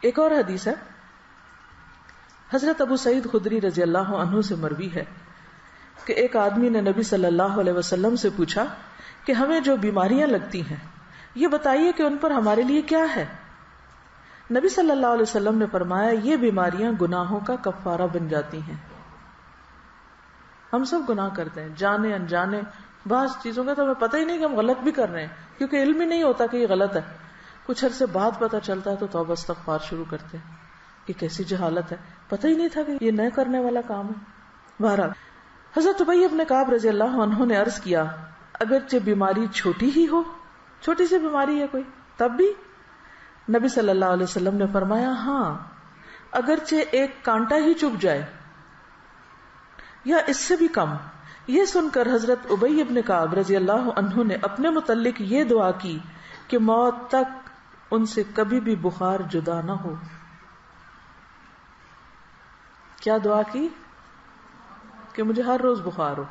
ایک اور حدیث ہے، حضرت ابو سعید خدری رضی اللہ عنہ سے مروی ہے کہ ایک آدمی نے نبی صلی اللہ علیہ وسلم سے پوچھا کہ ہمیں جو بیماریاں لگتی ہیں یہ بتائیے کہ ان پر ہمارے لیے کیا ہے؟ نبی صلی اللہ علیہ وسلم نے فرمایا یہ بیماریاں گناہوں کا کفارہ بن جاتی ہیں. ہم سب گناہ کرتے ہیں جانے انجانے، بعض چیزوں کا تو ہمیں پتہ ہی نہیں کہ ہم غلط بھی کر رہے ہیں کیونکہ علم ہی نہیں ہوتا کہ یہ غلط ہے. کچھ عرصے بعد پتہ چلتا ہے تو توبہ استغفار شروع کرتے ہیں. یہ کیسی جہالت ہے، پتہ ہی نہیں تھا کہ یہ نہ کرنے والا کام ہے. بہرحال حضرت ابی ابن کعب رضی اللہ عنہ نے عرض کیا اگرچہ بیماری چھوٹی ہی ہو، چھوٹی سی بیماری ہے کوئی، تب بھی؟ نبی صلی اللہ علیہ وسلم نے فرمایا ہاں، اگرچہ ایک کانٹا ہی چبھ جائے یا اس سے بھی کم. یہ سن کر حضرت ابی ابن کعب رضی اللہ عنہ نے اپنے متعلق یہ دعا کی کہ موت تک ان سے کبھی بھی بخار جدا نہ ہو. کیا دعا کی؟ کہ مجھے ہر روز بخار ہو.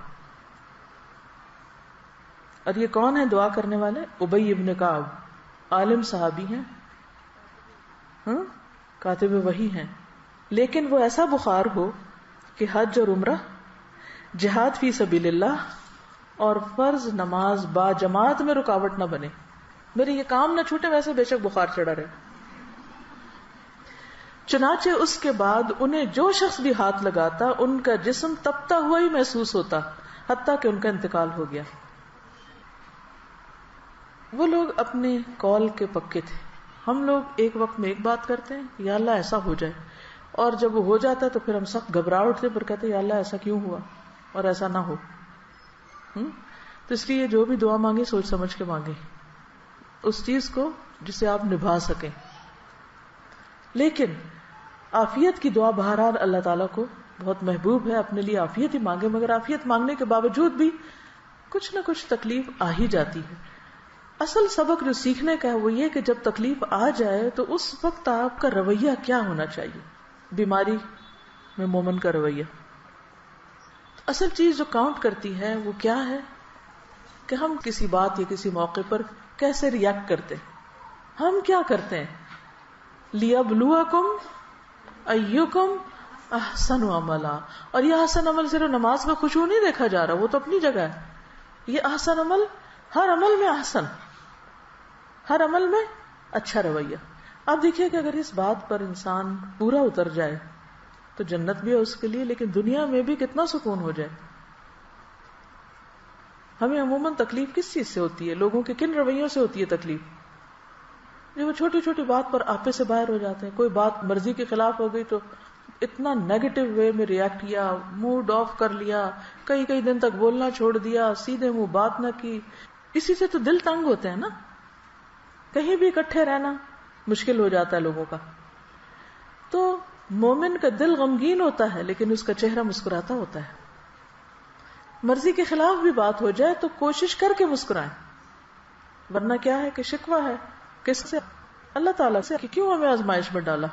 اور یہ کون ہے دعا کرنے والے؟ ابی ابن کعب، عالم صحابی ہیں، کاتب وحی ہیں، لیکن وہ ایسا بخار ہو کہ حج اور عمرہ، جہاد فی سبیل اللہ اور فرض نماز با جماعت میں رکاوٹ نہ بنے. میرے یہ کام نہ چھوٹے، ویسے بے شک بخار چڑھا رہے. چنانچہ اس کے بعد انہیں جو شخص بھی ہاتھ لگاتا ان کا جسم تپتا ہوا ہی محسوس ہوتا حتیٰ کہ ان کا انتقال ہو گیا. وہ لوگ اپنے قول کے پکے تھے. ہم لوگ ایک وقت میں ایک بات کرتے ہیں یا اللہ ایسا ہو جائے، اور جب وہ ہو جاتا ہے تو پھر ہم سخت گھبرا اٹھتے پر کہتے ہیں یا اللہ ایسا کیوں ہوا اور ایسا نہ ہو. تو اس لیے جو بھی دعا مانگے سوچ سمجھ کے مانگے اس چیز کو جسے آپ نبھا سکیں. لیکن عافیت کی دعا بہرحال اللہ تعالیٰ کو بہت محبوب ہے. اپنے لیے عافیت ہی مانگے، مگر عافیت مانگنے کے باوجود بھی کچھ نہ کچھ تکلیف آ ہی جاتی ہے. اصل سبق جو سیکھنے کا ہے وہ یہ کہ جب تکلیف آ جائے تو اس وقت آپ کا رویہ کیا ہونا چاہیے. بیماری میں مومن کا رویہ، اصل چیز جو کاؤنٹ کرتی ہے وہ کیا ہے کہ ہم کسی بات یا کسی موقع پر کیسے ریئیکٹ کرتے. ہم کیا کرتے ہیں؟ لِيَبْلُوَكُمْ أَيُّكُمْ أَحْسَنُ عَمَلًا. اور یہ احسن عمل صرف نماز میں خشوع نہیں دیکھا جا رہا، وہ تو اپنی جگہ ہے. یہ احسن عمل ہر عمل میں احسن، ہر عمل میں اچھا رویہ. آپ دیکھیے کہ اگر اس بات پر انسان پورا اتر جائے تو جنت بھی ہے اس کے لیے، لیکن دنیا میں بھی کتنا سکون ہو جائے. ہمیں عموماً تکلیف کس چیز سے ہوتی ہے؟ لوگوں کے کن رویوں سے ہوتی ہے تکلیف؟ جو وہ چھوٹی چھوٹی بات پر آپے سے باہر ہو جاتے ہیں. کوئی بات مرضی کے خلاف ہو گئی تو اتنا نیگیٹو وے میں ریئیکٹ کیا، موڈ آف کر لیا، کئی دن تک بولنا چھوڑ دیا، سیدھے منہ بات نہ کی. اسی سے تو دل تنگ ہوتے ہیں نا. کہیں بھی اکٹھے رہنا مشکل ہو جاتا ہے لوگوں کا. تو مومن کا دل غمگین ہوتا ہے لیکن اس کا چہرہ مسکراتا ہوتا ہے. مرضی کے خلاف بھی بات ہو جائے تو کوشش کر کے مسکرائیں، ورنہ کیا ہے کہ شکوہ ہے کس سے؟ اللہ تعالیٰ سے کہ کیوں ہمیں آزمائش میں ڈالا.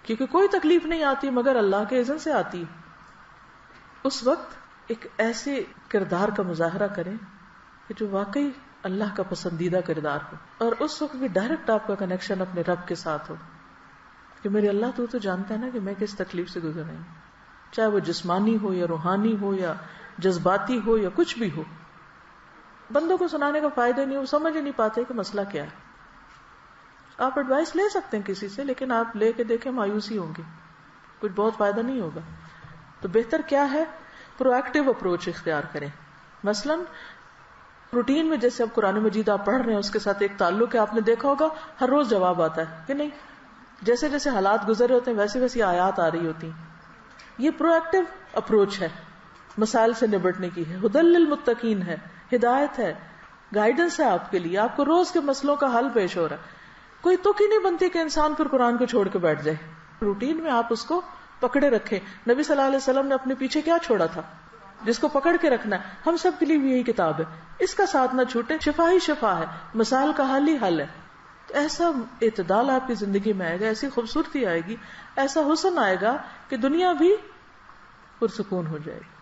کیونکہ کوئی تکلیف نہیں آتی مگر اللہ کے اذن سے آتی. اس وقت ایک ایسے کردار کا مظاہرہ کریں کہ جو واقعی اللہ کا پسندیدہ کردار ہو، اور اس وقت بھی ڈائریکٹ آپ کا کنیکشن اپنے رب کے ساتھ ہو کہ میرے اللہ تو جانتا ہے نا کہ میں کس تکلیف سے گزر رہی ہوں، چاہے وہ جسمانی ہو یا روحانی ہو یا جذباتی ہو یا کچھ بھی ہو. بندوں کو سنانے کا فائدہ نہیں، وہ سمجھ ہی نہیں پاتے کہ مسئلہ کیا ہے. آپ ایڈوائس لے سکتے ہیں کسی سے، لیکن آپ لے کے دیکھیں مایوسی ہوں گی، کچھ بہت فائدہ نہیں ہوگا. تو بہتر کیا ہے؟ پرو ایکٹیو اپروچ اختیار کریں. مثلا روٹین میں جیسے اب قرآن مجید آپ پڑھ رہے ہیں اس کے ساتھ ایک تعلق ہے. آپ نے دیکھا ہوگا ہر روز جواب آتا ہے کہ نہیں؟ جیسے جیسے حالات گزر ہوتے ہیں ویسے ویسی آیات آ رہی ہوتی ہیں. یہ پرو ایکٹیو اپروچ ہے، مسائل سے نبٹنے کی ہے. ہدی للمتقین ہے، ہدایت ہے، گائیڈنس ہے آپ کے لیے. آپ کو روز کے مسئلوں کا حل پیش ہو رہا ہے. کوئی تک ہی نہیں بنتی کہ انسان پھر قرآن کو چھوڑ کے بیٹھ جائے. روٹین میں آپ اس کو پکڑے رکھیں. نبی صلی اللہ علیہ وسلم نے اپنے پیچھے کیا چھوڑا تھا جس کو پکڑ کے رکھنا ہے. ہم سب کے لیے بھی یہی کتاب ہے، اس کا ساتھ نہ چھوٹے. شفا ہی شفا ہے، مسائل کا حل ہی حل ہے. تو ایسا اعتدال آپ کی زندگی میں آئے گا، ایسی خوبصورتی آئے گی، ایسا حسن آئے گا کہ دنیا بھی پرسکون ہو جائے گی.